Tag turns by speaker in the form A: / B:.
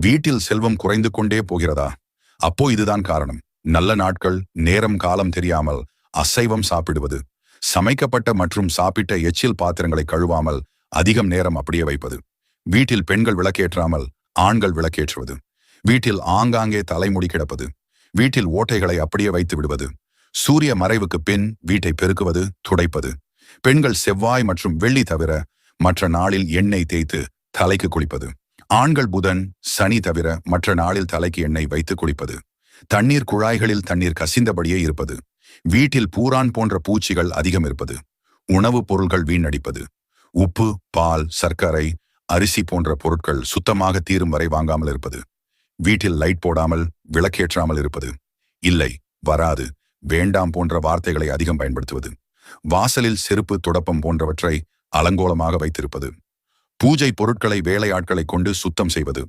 A: வீட்டில் செல்வம் குறைந்து கொண்டே போகிறதா? அப்போ இதுதான் காரணம். நல்ல நாட்கள், நேரம் காலம் தெரியாமல் அசைவம் சாப்பிடுவது, சமைக்கப்பட்ட மற்றும் சாப்பிட்ட எச்சில் பாத்திரங்களை கழுவாமல் அதிகம் நேரம் அப்படியே வைப்பது, வீட்டில் பெண்கள் விளக்கேற்றாமல் ஆண்கள் விளக்கேற்றுவது, வீட்டில் ஆங்காங்கே தலைமுடி கிடப்பது, வீட்டில் ஓட்டைகளை அப்படியே வைத்து விடுவது, சூரிய மறைவுக்கு பின் வீட்டை பெருக்குவது, துடைப்பது, பெண்கள் செவ்வாய் மற்றும் வெள்ளி தவிர மற்ற நாளில் எண்ணெய் தேய்த்து தலைக்கு குளிப்பது, ஆண்கள் புதன் சனி தவிர மற்ற நாளில் தலைக்கு எண்ணெய் வைத்து குளிப்பது, தண்ணீர் குழாய்களில் தண்ணீர் கசிந்தபடியே இருப்பது, வீட்டில் பூரான் போன்ற பூச்சிகள் அதிகம் இருப்பது, உணவுப் பொருள்கள் வீணடிப்பது, உப்பு, பால், சர்க்கரை, அரிசி போன்ற பொருட்கள் சுத்தமாக தீரும் வரை வாங்காமல் இருப்பது, வீட்டில் லைட் போடாமல் விளக்கேற்றாமல் இருப்பது, இல்லை, வராது, வேண்டாம் போன்ற வார்த்தைகளை அதிகம் பயன்படுத்துவது, வாசலில் செருப்பு, துடப்பம் போன்றவற்றை அலங்கோலமாக வைத்திருப்பது, பூஜை பொருட்களை வேலையாட்களை கொண்டு சுத்தம் செய்வது,